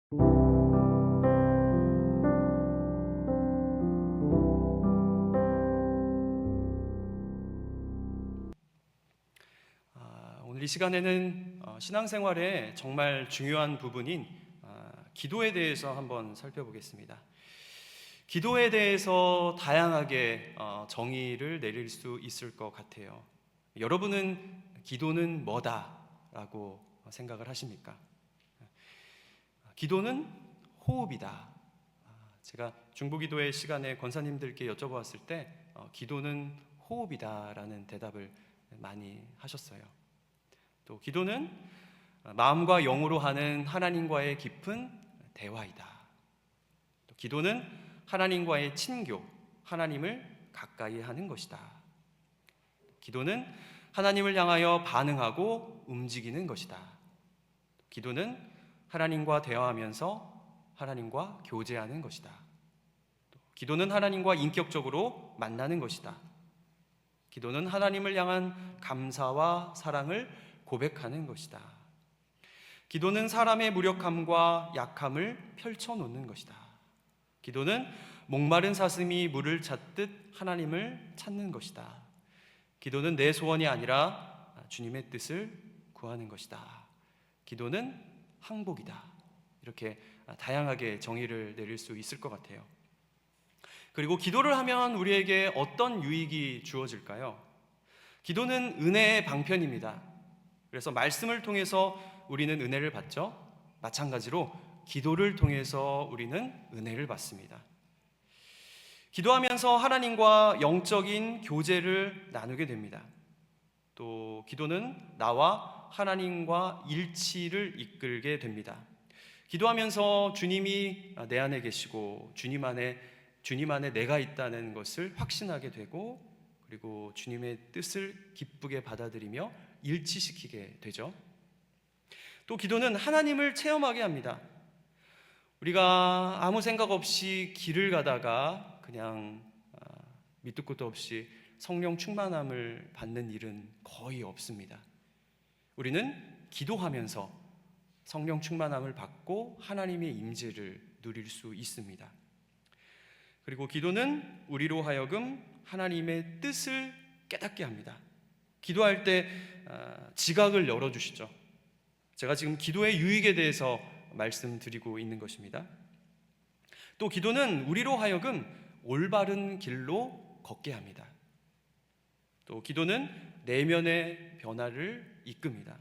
오늘 이 시간에는 신앙생활의 정말 중요한 부분인 기도에 대해서 한번 살펴보겠습니다. 기도에 대해서 다양하게 정의를 내릴 수 있을 것 같아요. 여러분은 기도는 뭐다라고 생각을 하십니까? 기도는 호흡이다. 제가 중보기도의 시간에 권사님들께 여쭤보았을 때 기도는 호흡이다라는 대답을 많이 하셨어요. 또 기도는 마음과 영으로 하는 하나님과의 깊은 대화이다. 또 기도는 하나님과의 친교, 하나님을 가까이 하는 것이다. 기도는 하나님을 향하여 반응하고 움직이는 것이다. 기도는 하나님과 대화하면서 하나님과 교제하는 것이다. 기도는 하나님과 인격적으로 만나는 것이다. 기도는 하나님을 향한 감사와 사랑을 고백하는 것이다. 기도는 사람의 무력함과 약함을 펼쳐놓는 것이다. 기도는 목마른 사슴이 물을 찾듯 하나님을 찾는 것이다. 기도는 내 소원이 아니라 주님의 뜻을 구하는 것이다. 기도는 항복이다. 이렇게 다양하게 정의를 내릴 수 있을 것 같아요. 그리고 기도를 하면 우리에게 어떤 유익이 주어질까요? 기도는 은혜의 방편입니다. 그래서 말씀을 통해서 우리는 은혜를 받죠. 마찬가지로 기도를 통해서 우리는 은혜를 받습니다. 기도하면서 하나님과 영적인 교제를 나누게 됩니다. 또 기도는 나와 하나님과 일치를 이끌게 됩니다. 기도하면서 주님이 내 안에 계시고 주님 안에 내가 있다는 것을 확신하게 되고, 그리고 주님의 뜻을 기쁘게 받아들이며 일치시키게 되죠. 또 기도는 하나님을 체험하게 합니다. 우리가 아무 생각 없이 길을 가다가 그냥 밑도 끝도 없이 성령 충만함을 받는 일은 거의 없습니다. 우리는 기도하면서 성령 충만함을 받고 하나님의 임재를 누릴 수 있습니다. 그리고 기도는 우리로 하여금 하나님의 뜻을 깨닫게 합니다. 기도할 때 지각을 열어주시죠. 제가 지금 기도의 유익에 대해서 말씀드리고 있는 것입니다. 또 기도는 우리로 하여금 올바른 길로 걷게 합니다. 또 기도는 내면의 변화를 이끕니다.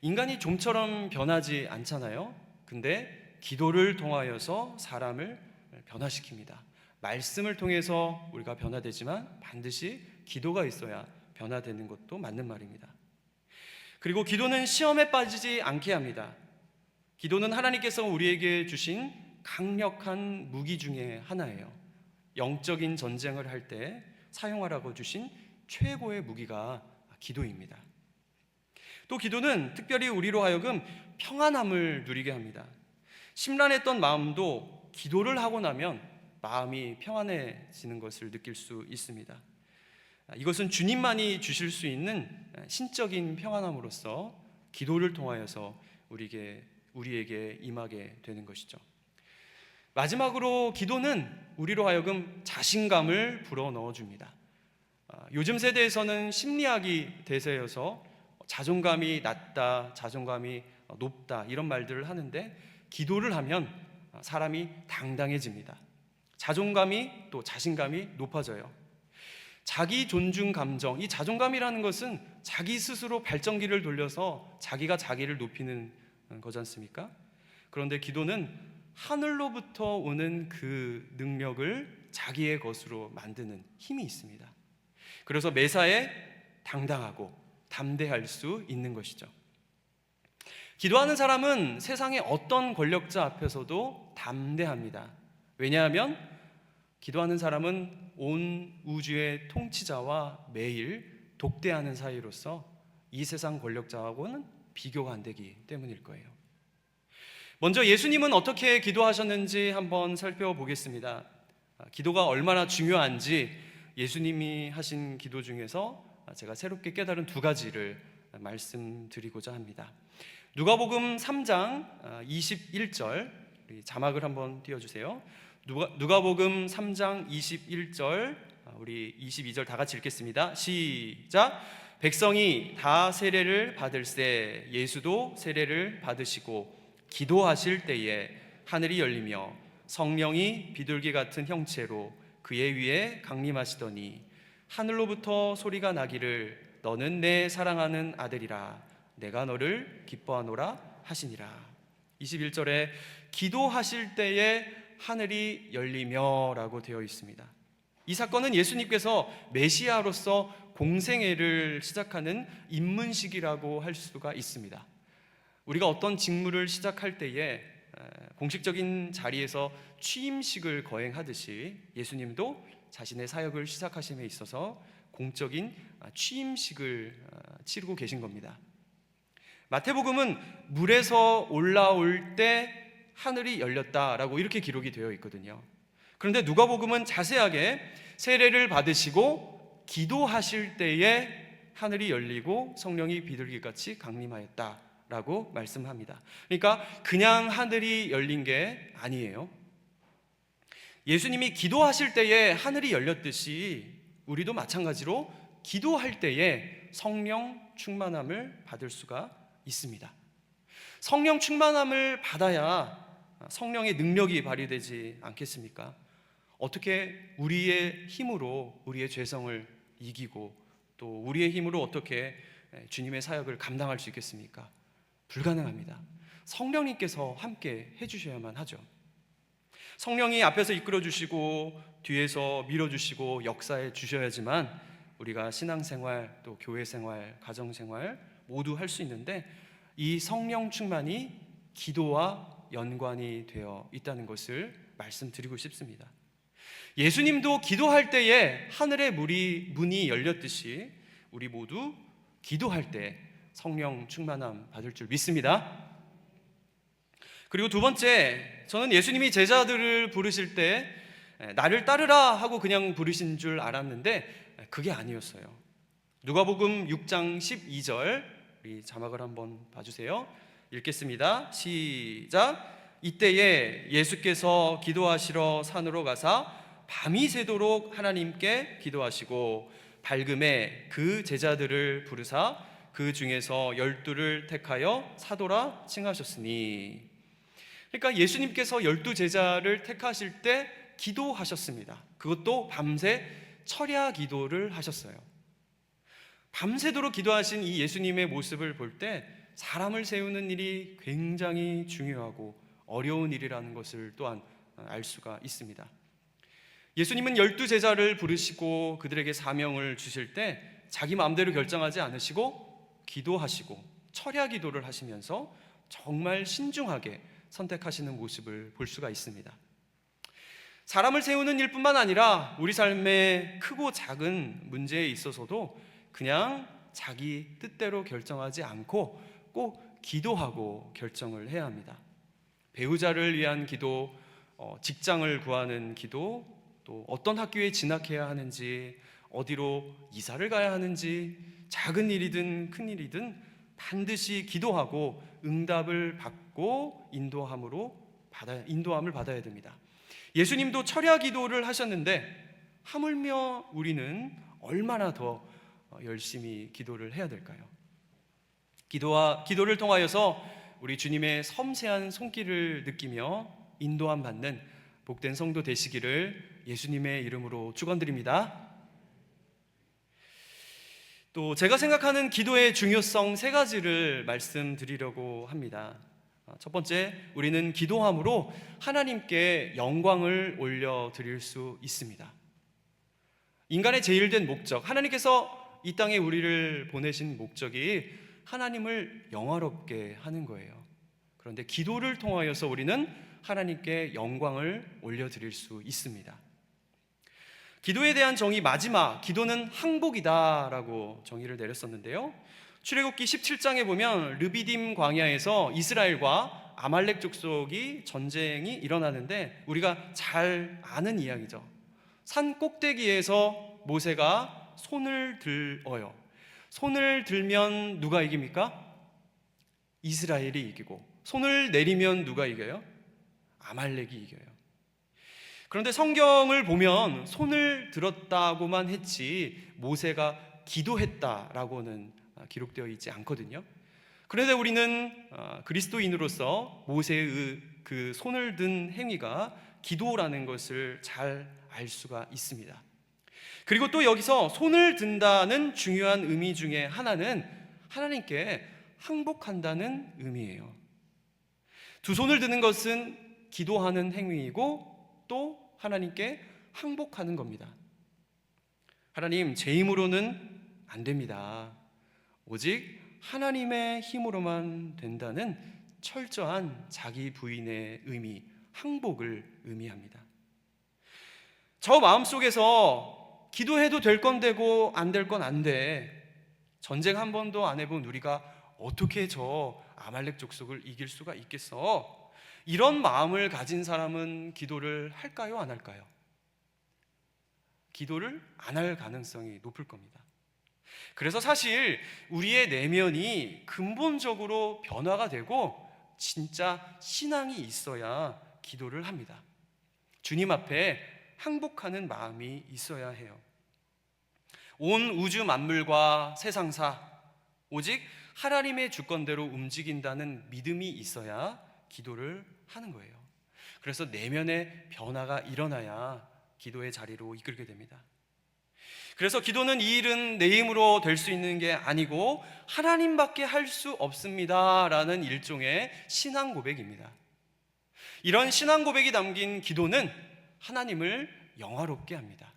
인간이 좀처럼 변하지 않잖아요. 근데 기도를 통하여서 사람을 변화시킵니다. 말씀을 통해서 우리가 변화되지만 반드시 기도가 있어야 변화되는 것도 맞는 말입니다. 그리고 기도는 시험에 빠지지 않게 합니다. 기도는 하나님께서 우리에게 주신 강력한 무기 중에 하나예요. 영적인 전쟁을 할 때 사용하라고 주신 최고의 무기가 기도입니다. 또 기도는 특별히 우리로 하여금 평안함을 누리게 합니다. 심란했던 마음도 기도를 하고 나면 마음이 평안해지는 것을 느낄 수 있습니다. 이것은 주님만이 주실 수 있는 신적인 평안함으로써 기도를 통하여서 우리에게 임하게 되는 것이죠. 마지막으로 기도는 우리로 하여금 자신감을 불어넣어 줍니다. 요즘 세대에서는 심리학이 대세여서 자존감이 낮다, 자존감이 높다 이런 말들을 하는데, 기도를 하면 사람이 당당해집니다. 자존감이 또 자신감이 높아져요. 자기 존중 감정, 이 자존감이라는 것은 자기 스스로 발전기를 돌려서 자기가 자기를 높이는 거지 않습니까? 그런데 기도는 하늘로부터 오는 그 능력을 자기의 것으로 만드는 힘이 있습니다. 그래서 매사에 당당하고 담대할 수 있는 것이죠. 기도하는 사람은 세상의 어떤 권력자 앞에서도 담대합니다. 왜냐하면 기도하는 사람은 온 우주의 통치자와 매일 독대하는 사이로서 이 세상 권력자하고는 비교가 안 되기 때문일 거예요. 먼저 예수님은 어떻게 기도하셨는지 한번 살펴보겠습니다. 기도가 얼마나 중요한지 예수님이 하신 기도 중에서 제가 새롭게 깨달은 두 가지를 말씀드리고자 합니다. 누가복음 3장 21절, 우리 자막을 한번 띄워주세요. 누가복음 3장 21절, 우리 22절 다 같이 읽겠습니다. 시작. 백성이 다 세례를 받을새 예수도 세례를 받으시고 기도하실 때에 하늘이 열리며 성령이 비둘기 같은 형체로 그의 위에 강림하시더니 하늘로부터 소리가 나기를 너는 내 사랑하는 아들이라 내가 너를 기뻐하노라 하시니라. 21절에 기도하실 때에 하늘이 열리며 라고 되어 있습니다. 이 사건은 예수님께서 메시아로서 공생애를 시작하는 입문식이라고 할 수가 있습니다. 우리가 어떤 직무를 시작할 때에 공식적인 자리에서 취임식을 거행하듯이 예수님도 자신의 사역을 시작하심에 있어서 공적인 취임식을 치르고 계신 겁니다. 마태복음은 물에서 올라올 때 하늘이 열렸다라고 이렇게 기록이 되어 있거든요. 그런데 누가복음은 자세하게 세례를 받으시고 기도하실 때에 하늘이 열리고 성령이 비둘기같이 강림하였다라고 말씀합니다. 그러니까 그냥 하늘이 열린 게 아니에요. 예수님이 기도하실 때에 하늘이 열렸듯이 우리도 마찬가지로 기도할 때에 성령 충만함을 받을 수가 있습니다. 성령 충만함을 받아야 성령의 능력이 발휘되지 않겠습니까? 어떻게 우리의 힘으로 우리의 죄성을 이기고 또 우리의 힘으로 어떻게 주님의 사역을 감당할 수 있겠습니까? 불가능합니다. 성령님께서 함께 해주셔야만 하죠. 성령이 앞에서 이끌어 주시고 뒤에서 밀어 주시고 역사해 주셔야지만 우리가 신앙생활 또 교회생활 가정생활 모두 할 수 있는데 이 성령 충만이 기도와 연관이 되어 있다는 것을 말씀드리고 싶습니다. 예수님도 기도할 때에 하늘의 문이 열렸듯이 우리 모두 기도할 때 성령 충만함 받을 줄 믿습니다. 그리고 두 번째, 저는 예수님이 제자들을 부르실 때 나를 따르라 하고 그냥 부르신 줄 알았는데 그게 아니었어요. 누가복음 6장 12절, 우리 자막을 한번 봐주세요. 읽겠습니다. 시작. 이때에 예수께서 기도하시러 산으로 가사 밤이 새도록 하나님께 기도하시고 밝음에 그 제자들을 부르사 그 중에서 12를 택하여 사도라 칭하셨으니. 그러니까 예수님께서 12제자를 택하실 때 기도하셨습니다. 그것도 밤새 철야 기도를 하셨어요. 밤새도록 기도하신 이 예수님의 모습을 볼 때 사람을 세우는 일이 굉장히 중요하고 어려운 일이라는 것을 또한 알 수가 있습니다. 예수님은 12제자를 부르시고 그들에게 사명을 주실 때 자기 마음대로 결정하지 않으시고 기도하시고 철야 기도를 하시면서 정말 신중하게 선택하시는 모습을 볼 수가 있습니다. 사람을 세우는 일뿐만 아니라 우리 삶의 크고 작은 문제에 있어서도 그냥 자기 뜻대로 결정하지 않고 꼭 기도하고 결정을 해야 합니다. 배우자를 위한 기도, 직장을 구하는 기도, 또 어떤 학교에 진학해야 하는지, 어디로 이사를 가야 하는지, 작은 일이든 큰 일이든 반드시 기도하고 응답을 받고 인도함을 받아야 됩니다. 예수님도 철야 기도를 하셨는데 하물며 우리는 얼마나 더 열심히 기도를 해야 될까요? 기도를 통하여서 우리 주님의 섬세한 손길을 느끼며 인도함 받는 복된 성도 되시기를 예수님의 이름으로 축원드립니다. 또 제가 생각하는 기도의 중요성 3가지를 말씀드리려고 합니다. 첫 번째, 우리는 기도함으로 하나님께 영광을 올려드릴 수 있습니다. 인간의 제일된 목적, 하나님께서 이 땅에 우리를 보내신 목적이 하나님을 영화롭게 하는 거예요. 그런데 기도를 통하여서 우리는 하나님께 영광을 올려드릴 수 있습니다. 기도에 대한 정의 마지막, 기도는 항복이다라고 정의를 내렸었는데요. 출애굽기 17장에 보면 르비딤 광야에서 이스라엘과 아말렉 족속이 전쟁이 일어나는데 우리가 잘 아는 이야기죠. 산 꼭대기에서 모세가 손을 들어요. 손을 들면 누가 이깁니까? 이스라엘이 이기고, 손을 내리면 누가 이겨요? 아말렉이 이겨요. 그런데 성경을 보면 손을 들었다고만 했지 모세가 기도했다라고는 기록되어 있지 않거든요. 그런데 우리는 그리스도인으로서 모세의 그 손을 든 행위가 기도라는 것을 잘 알 수가 있습니다. 그리고 또 여기서 손을 든다는 중요한 의미 중에 하나는 하나님께 항복한다는 의미예요. 두 손을 드는 것은 기도하는 행위이고 또 하나님께 항복하는 겁니다. 하나님, 제 힘으로는 안 됩니다. 오직 하나님의 힘으로만 된다는 철저한 자기 부인의 의미, 항복을 의미합니다. 저 마음속에서 기도해도 될 건 되고 안 될 건 안 돼. 전쟁 한 번도 안 해본 우리가 어떻게 저 아말렉 족속을 이길 수가 있겠어? 이런 마음을 가진 사람은 기도를 할까요? 안 할까요? 기도를 안 할 가능성이 높을 겁니다. 그래서 사실 우리의 내면이 근본적으로 변화가 되고 진짜 신앙이 있어야 기도를 합니다. 주님 앞에 항복하는 마음이 있어야 해요. 온 우주 만물과 세상사 오직 하나님의 주권대로 움직인다는 믿음이 있어야 기도를 하는 거예요. 그래서 내면의 변화가 일어나야 기도의 자리로 이끌게 됩니다. 그래서 기도는 이 일은 내 힘으로 될 수 있는 게 아니고 하나님밖에 할 수 없습니다 라는 일종의 신앙 고백입니다. 이런 신앙 고백이 담긴 기도는 하나님을 영화롭게 합니다.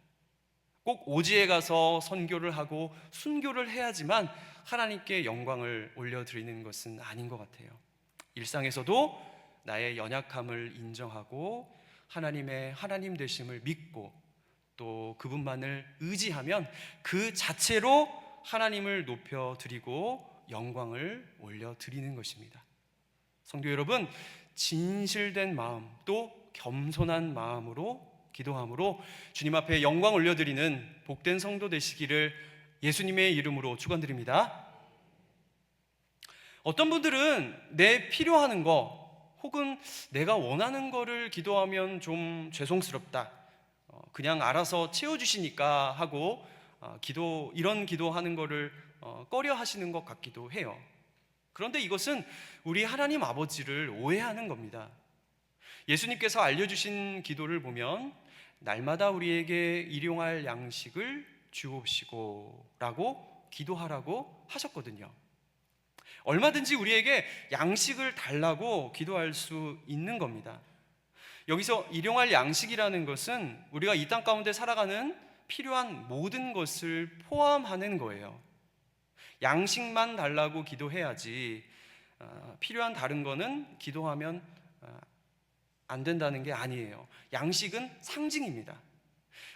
꼭 오지에 가서 선교를 하고 순교를 해야지만 하나님께 영광을 올려드리는 것은 아닌 것 같아요. 일상에서도 나의 연약함을 인정하고 하나님의 하나님 되심을 믿고 또 그분만을 의지하면 그 자체로 하나님을 높여드리고 영광을 올려드리는 것입니다. 성도 여러분, 진실된 마음 또 겸손한 마음으로 기도함으로 주님 앞에 영광 올려드리는 복된 성도 되시기를 예수님의 이름으로 축원드립니다. 어떤 분들은 내 필요하는 거 혹은 내가 원하는 거를 기도하면 좀 죄송스럽다, 그냥 알아서 채워주시니까 하고 이런 기도하는 거를 꺼려 하시는 것 같기도 해요. 그런데 이것은 우리 하나님 아버지를 오해하는 겁니다. 예수님께서 알려주신 기도를 보면 날마다 우리에게 일용할 양식을 주옵시고 라고 기도하라고 하셨거든요. 얼마든지 우리에게 양식을 달라고 기도할 수 있는 겁니다. 여기서 일용할 양식이라는 것은 우리가 이 땅 가운데 살아가는 필요한 모든 것을 포함하는 거예요. 양식만 달라고 기도해야지 필요한 다른 거는 기도하면 안 된다는 게 아니에요. 양식은 상징입니다.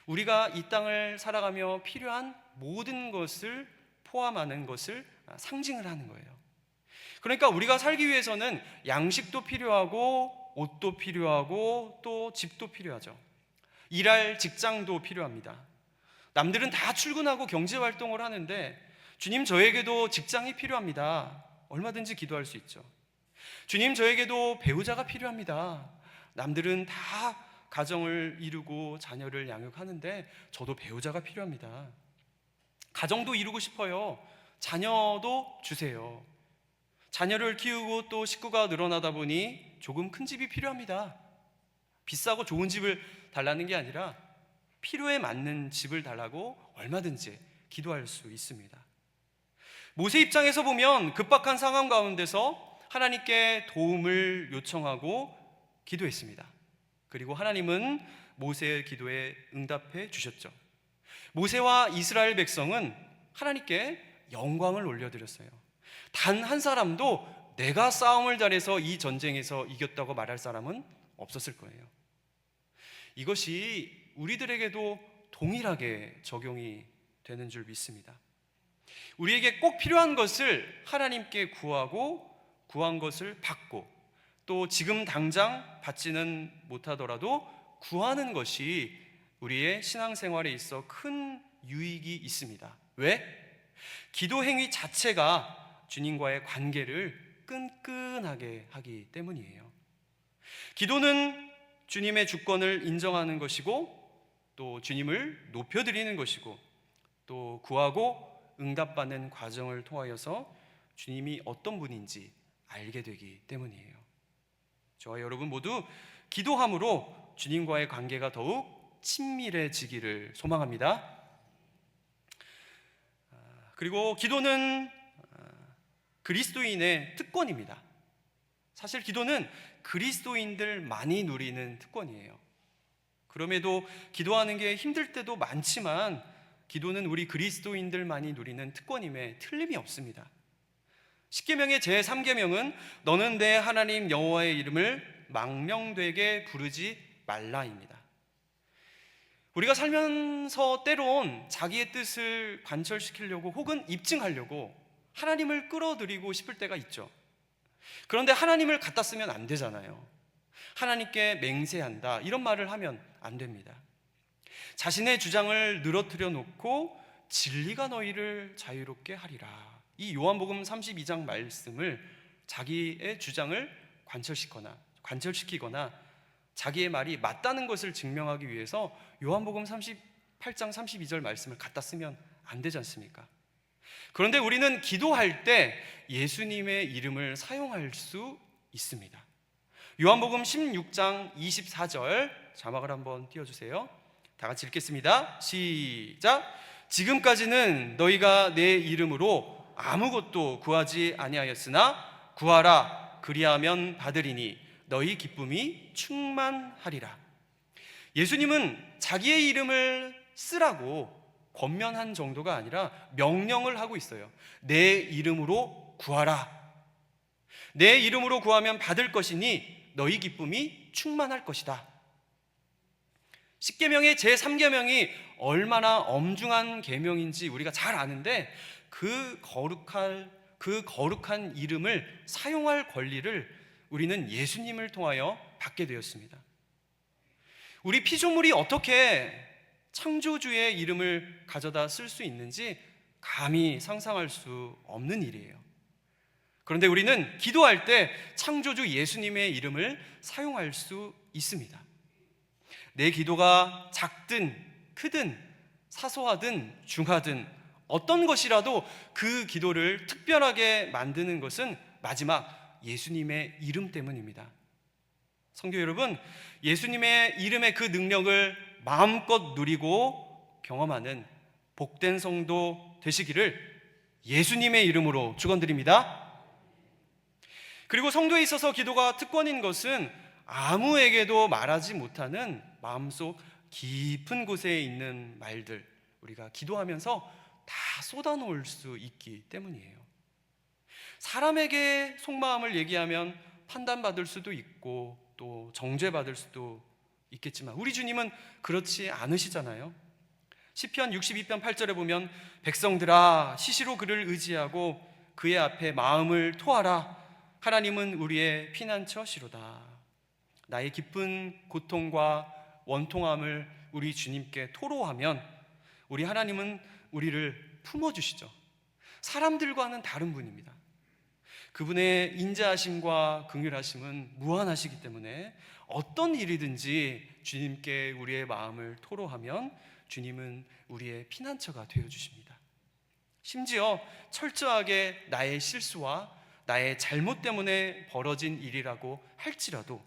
우리가 이 땅을 살아가며 필요한 모든 것을 포함하는 것을 상징을 하는 거예요. 그러니까 우리가 살기 위해서는 양식도 필요하고 옷도 필요하고 또 집도 필요하죠. 일할 직장도 필요합니다. 남들은 다 출근하고 경제활동을 하는데 주님, 저에게도 직장이 필요합니다. 얼마든지 기도할 수 있죠. 주님, 저에게도 배우자가 필요합니다. 남들은 다 가정을 이루고 자녀를 양육하는데 저도 배우자가 필요합니다. 가정도 이루고 싶어요. 자녀도 주세요. 자녀를 키우고 또 식구가 늘어나다 보니 조금 큰 집이 필요합니다. 비싸고 좋은 집을 달라는 게 아니라 필요에 맞는 집을 달라고 얼마든지 기도할 수 있습니다. 모세 입장에서 보면 급박한 상황 가운데서 하나님께 도움을 요청하고 기도했습니다. 그리고 하나님은 모세의 기도에 응답해 주셨죠. 모세와 이스라엘 백성은 하나님께 영광을 올려드렸어요. 단 한 사람도 내가 싸움을 잘해서 이 전쟁에서 이겼다고 말할 사람은 없었을 거예요. 이것이 우리들에게도 동일하게 적용이 되는 줄 믿습니다. 우리에게 꼭 필요한 것을 하나님께 구하고 구한 것을 받고 또 지금 당장 받지는 못하더라도 구하는 것이 우리의 신앙생활에 있어 큰 유익이 있습니다. 왜? 기도 행위 자체가 주님과의 관계를 끈끈하게 하기 때문이에요. 기도는 주님의 주권을 인정하는 것이고, 또 주님을 높여드리는 것이고, 또 구하고 응답받는 과정을 통하여서 주님이 어떤 분인지 알게 되기 때문이에요. 저와 여러분 모두 기도함으로 주님과의 관계가 더욱 친밀해지기를 소망합니다. 그리고 기도는 그리스도인의 특권입니다. 사실 기도는 그리스도인들만이 누리는 특권이에요. 그럼에도 기도하는 게 힘들 때도 많지만 기도는 우리 그리스도인들만이 누리는 특권임에 틀림이 없습니다. 십계명의 제3계명은 너는 내 하나님 여호와의 이름을 망령되게 부르지 말라입니다. 우리가 살면서 때론 자기의 뜻을 관철시키려고 혹은 입증하려고 하나님을 끌어들이고 싶을 때가 있죠. 그런데 하나님을 갖다 쓰면 안 되잖아요. 하나님께 맹세한다 이런 말을 하면 안 됩니다. 자신의 주장을 늘어뜨려 놓고 진리가 너희를 자유롭게 하리라, 이 요한복음 32장 말씀을 자기의 주장을 관철시키거나 자기의 말이 맞다는 것을 증명하기 위해서 요한복음 38장 32절 말씀을 갖다 쓰면 안 되지 않습니까? 그런데 우리는 기도할 때 예수님의 이름을 사용할 수 있습니다. 요한복음 16장 24절 자막을 한번 띄워주세요. 다 같이 읽겠습니다. 시작. 지금까지는 너희가 내 이름으로 아무것도 구하지 아니하였으나 구하라, 그리하면 받으리니 너희 기쁨이 충만하리라. 예수님은 자기의 이름을 쓰라고 권면한 정도가 아니라 명령을 하고 있어요. 내 이름으로 구하라. 내 이름으로 구하면 받을 것이니 너희 기쁨이 충만할 것이다. 십계명의 제3계명이 얼마나 엄중한 계명인지 우리가 잘 아는데 그 거룩한 이름을 사용할 권리를 우리는 예수님을 통하여 받게 되었습니다. 우리 피조물이 어떻게 창조주의 이름을 가져다 쓸 수 있는지 감히 상상할 수 없는 일이에요. 그런데 우리는 기도할 때 창조주 예수님의 이름을 사용할 수 있습니다. 내 기도가 작든 크든 사소하든 중하든 어떤 것이라도 그 기도를 특별하게 만드는 것은 마지막 예수님의 이름 때문입니다. 성도 여러분, 예수님의 이름의 그 능력을 마음껏 누리고 경험하는 복된 성도 되시기를 예수님의 이름으로 축원드립니다. 그리고 성도에 있어서 기도가 특권인 것은 아무에게도 말하지 못하는 마음속 깊은 곳에 있는 말들, 우리가 기도하면서 다 쏟아놓을 수 있기 때문이에요. 사람에게 속마음을 얘기하면 판단받을 수도 있고 또 정죄받을 수도 있겠지만 우리 주님은 그렇지 않으시잖아요. 시편 62편 8절에 보면 백성들아 시시로 그를 의지하고 그의 앞에 마음을 토하라. 하나님은 우리의 피난처시로다. 나의 깊은 고통과 원통함을 우리 주님께 토로하면 우리 하나님은 우리를 품어주시죠. 사람들과는 다른 분입니다. 그분의 인자하심과 긍휼하심은 무한하시기 때문에 어떤 일이든지 주님께 우리의 마음을 토로하면 주님은 우리의 피난처가 되어주십니다. 심지어 철저하게 나의 실수와 나의 잘못 때문에 벌어진 일이라고 할지라도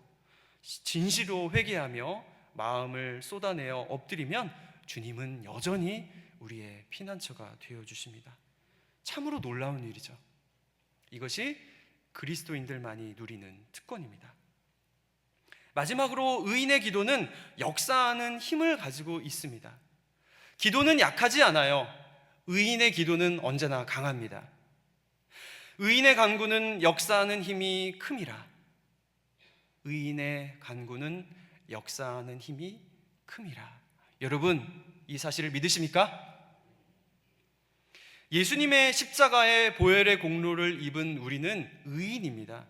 진실로 회개하며 마음을 쏟아내어 엎드리면 주님은 여전히 우리의 피난처가 되어주십니다. 참으로 놀라운 일이죠. 이것이 그리스도인들만이 누리는 특권입니다. 마지막으로 의인의 기도는 역사하는 힘을 가지고 있습니다. 기도는 약하지 않아요. 의인의 기도는 언제나 강합니다. 의인의 간구는 역사하는 힘이 큼이라. 의인의 간구는 역사하는 힘이 큼이라. 여러분, 이 사실을 믿으십니까? 예수님의 십자가의 보혈의 공로를 입은 우리는 의인입니다.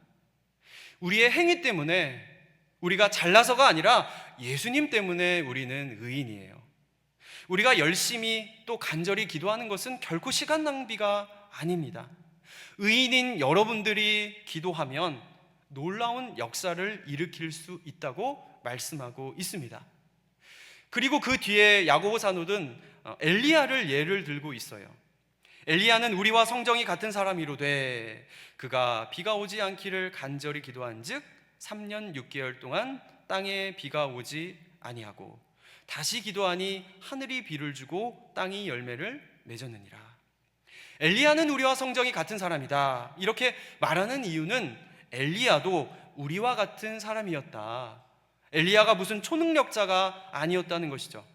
우리의 행위 때문에, 우리가 잘나서가 아니라 예수님 때문에 우리는 의인이에요. 우리가 열심히 또 간절히 기도하는 것은 결코 시간 낭비가 아닙니다. 의인인 여러분들이 기도하면 놀라운 역사를 일으킬 수 있다고 말씀하고 있습니다. 그리고 그 뒤에 야고보 사도는 엘리야를 예를 들고 있어요. 엘리야는 우리와 성정이 같은 사람이로되 그가 비가 오지 않기를 간절히 기도한즉 3년 6개월 동안 땅에 비가 오지 아니하고 다시 기도하니 하늘이 비를 주고 땅이 열매를 맺었느니라. 엘리야는 우리와 성정이 같은 사람이다, 이렇게 말하는 이유는 엘리야도 우리와 같은 사람이었다. 엘리야가 무슨 초능력자가 아니었다는 것이죠.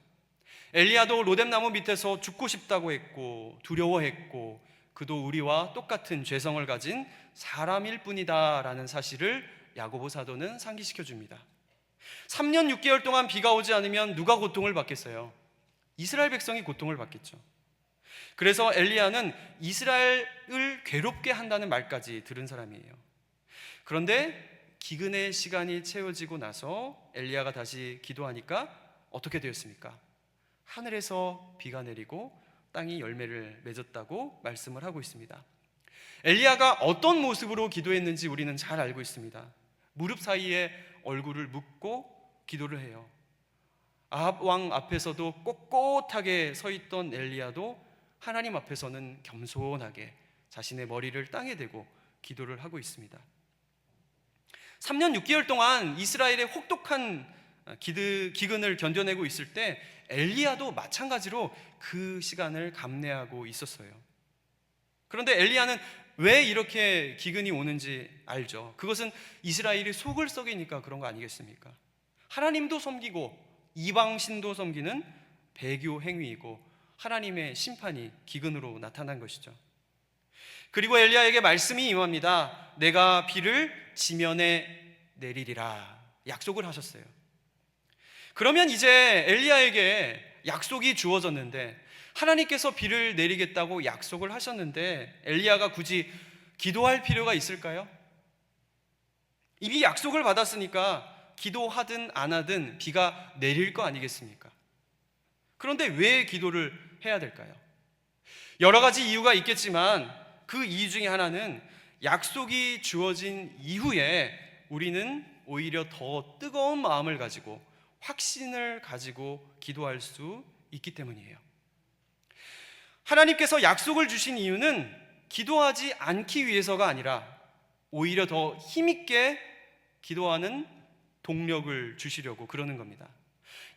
엘리야도 로뎀나무 밑에서 죽고 싶다고 했고 두려워했고 그도 우리와 똑같은 죄성을 가진 사람일 뿐이다 라는 사실을 야고보 사도는 상기시켜 줍니다. 3년 6개월 동안 비가 오지 않으면 누가 고통을 받겠어요? 이스라엘 백성이 고통을 받겠죠. 그래서 엘리야는 이스라엘을 괴롭게 한다는 말까지 들은 사람이에요. 그런데 기근의 시간이 채워지고 나서 엘리야가 다시 기도하니까 어떻게 되었습니까? 하늘에서 비가 내리고 땅이 열매를 맺었다고 말씀을 하고 있습니다. 엘리야가 어떤 모습으로 기도했는지 우리는 잘 알고 있습니다. 무릎 사이에 얼굴을 묻고 기도를 해요. 아합 왕 앞에서도 꼿꼿하게 서 있던 엘리야도 하나님 앞에서는 겸손하게 자신의 머리를 땅에 대고 기도를 하고 있습니다. 3년 6개월 동안 이스라엘의 혹독한 기근을 견뎌내고 있을 때 엘리야도 마찬가지로 그 시간을 감내하고 있었어요. 그런데 엘리야는 왜 이렇게 기근이 오는지 알죠. 그것은 이스라엘이 속을 썩이니까 그런 거 아니겠습니까? 하나님도 섬기고 이방신도 섬기는 배교 행위이고 하나님의 심판이 기근으로 나타난 것이죠. 그리고 엘리야에게 말씀이 임합니다. 내가 비를 지면에 내리리라 약속을 하셨어요. 그러면 이제 엘리야에게 약속이 주어졌는데, 하나님께서 비를 내리겠다고 약속을 하셨는데 엘리야가 굳이 기도할 필요가 있을까요? 이미 약속을 받았으니까 기도하든 안 하든 비가 내릴 거 아니겠습니까? 그런데 왜 기도를 해야 될까요? 여러 가지 이유가 있겠지만 그 이유 중에 하나는 약속이 주어진 이후에 우리는 오히려 더 뜨거운 마음을 가지고 확신을 가지고 기도할 수 있기 때문이에요. 하나님께서 약속을 주신 이유는 기도하지 않기 위해서가 아니라 오히려 더 힘있게 기도하는 동력을 주시려고 그러는 겁니다.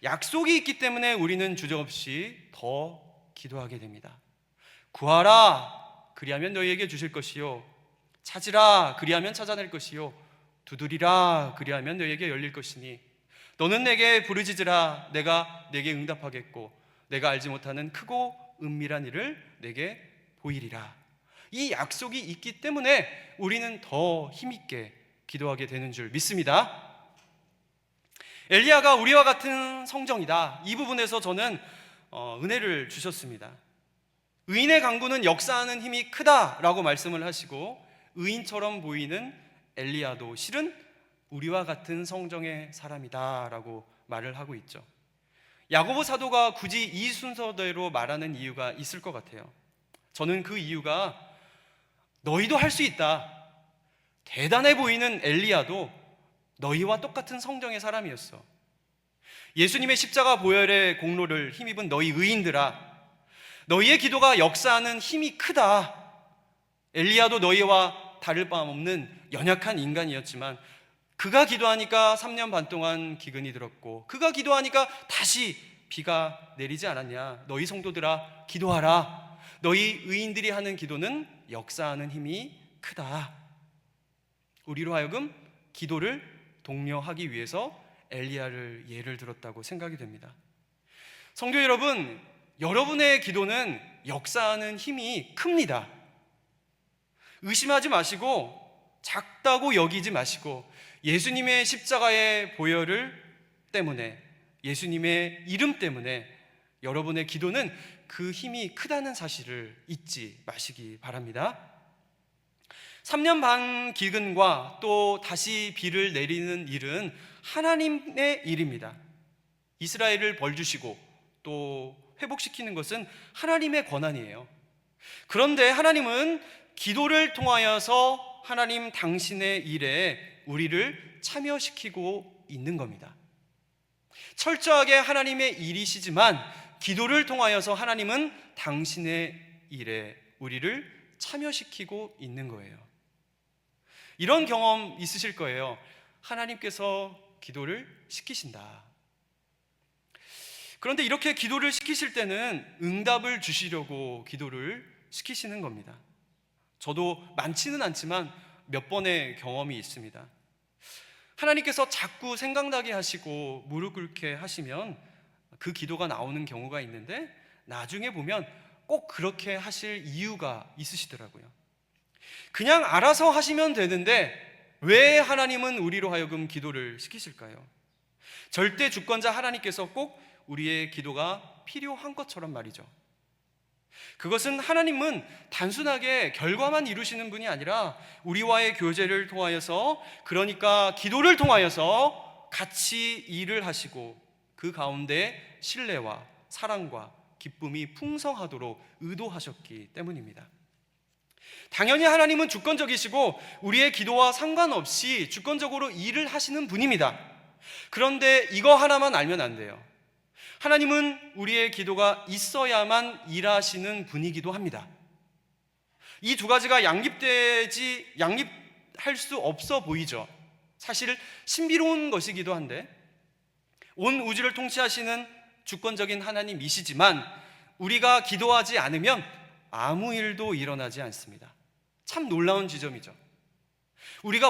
약속이 있기 때문에 우리는 주저없이 더 기도하게 됩니다. 구하라 그리하면 너희에게 주실 것이요 찾으라 그리하면 찾아낼 것이요 두드리라 그리하면 너희에게 열릴 것이니 너는 내게 부르짖으라 내가 내게 응답하겠고 내가 알지 못하는 크고 은밀한 일을 내게 보이리라. 이 약속이 있기 때문에 우리는 더 힘있게 기도하게 되는 줄 믿습니다. 엘리야가 우리와 같은 성정이다, 이 부분에서 저는 은혜를 주셨습니다. 의인의 강구는 역사하는 힘이 크다라고 말씀을 하시고 의인처럼 보이는 엘리야도 실은 우리와 같은 성정의 사람이다라고 말을 하고 있죠. 야고보 사도가 굳이 이 순서대로 말하는 이유가 있을 것 같아요. 저는 그 이유가 너희도 할 수 있다, 대단해 보이는 엘리야도 너희와 똑같은 성정의 사람이었어. 예수님의 십자가 보혈의 공로를 힘입은 너희 의인들아, 너희의 기도가 역사하는 힘이 크다. 엘리야도 너희와 다를 바 없는 연약한 인간이었지만 그가 기도하니까 3년 반 동안 기근이 들었고 그가 기도하니까 다시 비가 내리지 않았냐. 너희 성도들아 기도하라. 너희 의인들이 하는 기도는 역사하는 힘이 크다. 우리로 하여금 기도를 독려하기 위해서 엘리야를 예를 들었다고 생각이 됩니다. 성도 여러분, 여러분의 기도는 역사하는 힘이 큽니다. 의심하지 마시고 작다고 여기지 마시고 예수님의 십자가의 보혈을 때문에, 예수님의 이름 때문에 여러분의 기도는 그 힘이 크다는 사실을 잊지 마시기 바랍니다. 3년 반 기근과 또 다시 비를 내리는 일은 하나님의 일입니다. 이스라엘을 벌주시고 또 회복시키는 것은 하나님의 권한이에요. 그런데 하나님은 기도를 통하여서 하나님 당신의 일에 우리를 참여시키고 있는 겁니다. 철저하게 하나님의 일이시지만 기도를 통하여서 하나님은 당신의 일에 우리를 참여시키고 있는 거예요. 이런 경험 있으실 거예요. 하나님께서 기도를 시키신다. 그런데 이렇게 기도를 시키실 때는 응답을 주시려고 기도를 시키시는 겁니다. 저도 많지는 않지만 몇 번의 경험이 있습니다. 하나님께서 자꾸 생각나게 하시고 무릎 꿇게 하시면 그 기도가 나오는 경우가 있는데 나중에 보면 꼭 그렇게 하실 이유가 있으시더라고요. 그냥 알아서 하시면 되는데 왜 하나님은 우리로 하여금 기도를 시키실까요? 절대 주권자 하나님께서 꼭 우리의 기도가 필요한 것처럼 말이죠. 그것은 하나님은 단순하게 결과만 이루시는 분이 아니라 우리와의 교제를 통하여서, 그러니까 기도를 통하여서 같이 일을 하시고 그 가운데 신뢰와 사랑과 기쁨이 풍성하도록 의도하셨기 때문입니다. 당연히 하나님은 주권적이시고 우리의 기도와 상관없이 주권적으로 일을 하시는 분입니다. 그런데 이거 하나만 알면 안 돼요. 하나님은 우리의 기도가 있어야만 일하시는 분이기도 합니다. 이 두 가지가 양립할 수 없어 보이죠. 사실 신비로운 것이기도 한데, 온 우주를 통치하시는 주권적인 하나님이시지만 우리가 기도하지 않으면 아무 일도 일어나지 않습니다. 참 놀라운 지점이죠. 우리가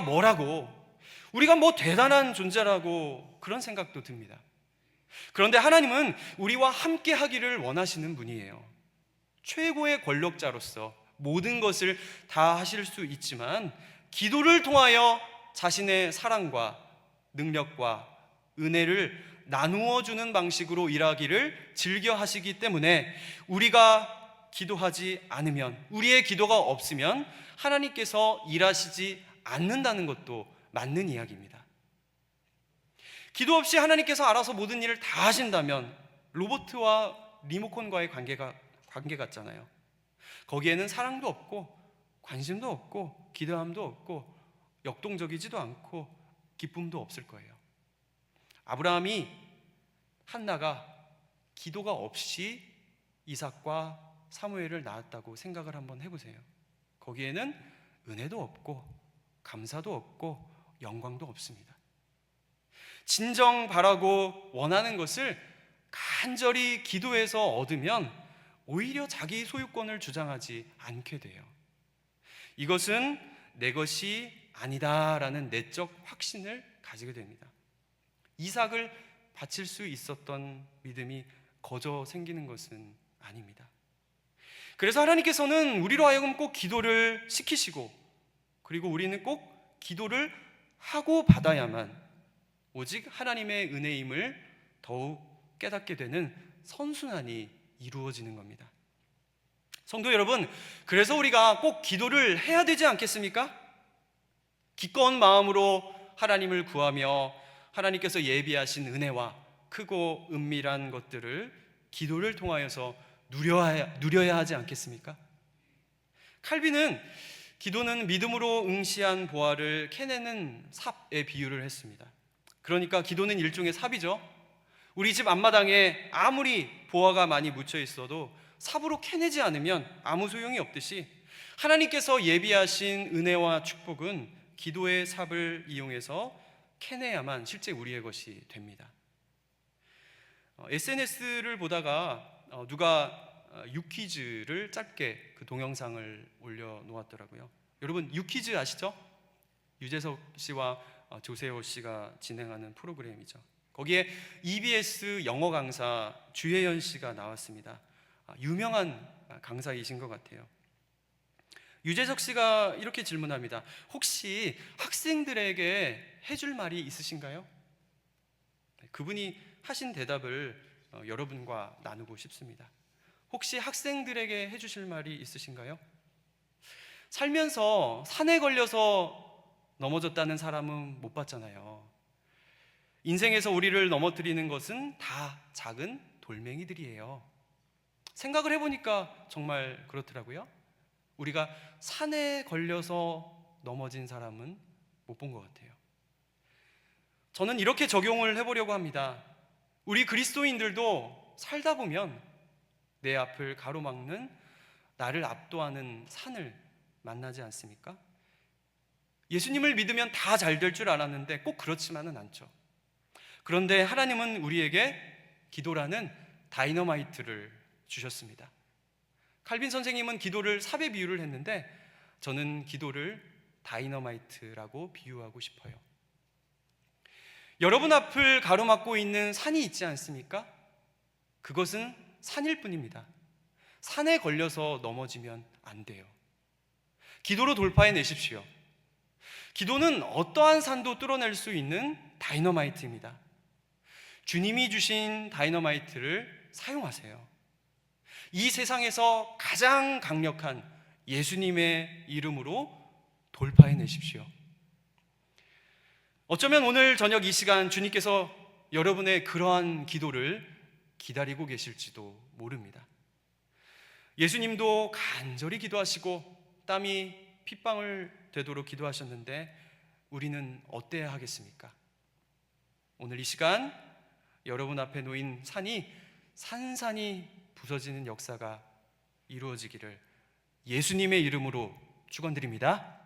우리가 뭐 대단한 존재라고 그런 생각도 듭니다. 그런데 하나님은 우리와 함께 하기를 원하시는 분이에요. 최고의 권력자로서 모든 것을 다 하실 수 있지만 기도를 통하여 자신의 사랑과 능력과 은혜를 나누어 주는 방식으로 일하기를 즐겨 하시기 때문에 우리가 기도하지 않으면, 우리의 기도가 없으면 하나님께서 일하시지 않는다는 것도 맞는 이야기입니다. 기도 없이 하나님께서 알아서 모든 일을 다 하신다면 로봇과 리모컨과의 관계 같잖아요. 거기에는 사랑도 없고 관심도 없고 기대함도 없고 역동적이지도 않고 기쁨도 없을 거예요. 아브라함이, 한나가 기도가 없이 이삭과 사무엘을 낳았다고 생각을 한번 해보세요. 거기에는 은혜도 없고 감사도 없고 영광도 없습니다. 진정 바라고 원하는 것을 간절히 기도해서 얻으면 오히려 자기 소유권을 주장하지 않게 돼요. 이것은 내 것이 아니다라는 내적 확신을 가지게 됩니다. 이삭을 바칠 수 있었던 믿음이 거저 생기는 것은 아닙니다. 그래서 하나님께서는 우리로 하여금 꼭 기도를 시키시고, 그리고 우리는 꼭 기도를 하고 받아야만 오직 하나님의 은혜임을 더욱 깨닫게 되는 선순환이 이루어지는 겁니다. 성도 여러분, 그래서 우리가 꼭 기도를 해야 되지 않겠습니까? 기꺼운 마음으로 하나님을 구하며 하나님께서 예비하신 은혜와 크고 은밀한 것들을 기도를 통하여서 누려야 하지 않겠습니까? 칼빈은 기도는 믿음으로 응시한 보화를 캐내는 삽에 비유를 했습니다. 그러니까 기도는 일종의 삽이죠. 우리 집 앞마당에 아무리 보화가 많이 묻혀 있어도 삽으로 캐내지 않으면 아무 소용이 없듯이 하나님께서 예비하신 은혜와 축복은 기도의 삽을 이용해서 캐내야만 실제 우리의 것이 됩니다. SNS를 보다가 누가 유퀴즈를 짧게 그 동영상을 올려놓았더라고요. 여러분, 유퀴즈 아시죠? 유재석 씨와 조세호 씨가 진행하는 프로그램이죠. 거기에 EBS 영어 강사 주혜연 씨가 나왔습니다. 유명한 강사이신 것 같아요. 유재석 씨가 이렇게 질문합니다. 혹시 학생들에게 해줄 말이 있으신가요? 그분이 하신 대답을 여러분과 나누고 싶습니다. 혹시 학생들에게 해주실 말이 있으신가요? 살면서 산에 걸려서 넘어졌다는 사람은 못 봤잖아요. 인생에서 우리를 넘어뜨리는 것은 다 작은 돌멩이들이에요. 생각을 해보니까 정말 그렇더라고요. 우리가 산에 걸려서 넘어진 사람은 못 본 것 같아요. 저는 이렇게 적용을 해보려고 합니다. 우리 그리스도인들도 살다 보면 내 앞을 가로막는, 나를 압도하는 산을 만나지 않습니까? 예수님을 믿으면 다 잘 될 줄 알았는데 꼭 그렇지만은 않죠. 그런데 하나님은 우리에게 기도라는 다이너마이트를 주셨습니다. 칼빈 선생님은 기도를 삽에 비유를 했는데 저는 기도를 다이너마이트라고 비유하고 싶어요. 여러분 앞을 가로막고 있는 산이 있지 않습니까? 그것은 산일 뿐입니다. 산에 걸려서 넘어지면 안 돼요. 기도로 돌파해 내십시오. 기도는 어떠한 산도 뚫어낼 수 있는 다이너마이트입니다. 주님이 주신 다이너마이트를 사용하세요. 이 세상에서 가장 강력한 예수님의 이름으로 돌파해 내십시오. 어쩌면 오늘 저녁 이 시간 주님께서 여러분의 그러한 기도를 기다리고 계실지도 모릅니다. 예수님도 간절히 기도하시고 땀이 핏방울 되도록 기도하셨는데 우리는 어때야 하겠습니까? 오늘 이 시간 여러분 앞에 놓인 산이 산산이 부서지는 역사가 이루어지기를 예수님의 이름으로 축원드립니다.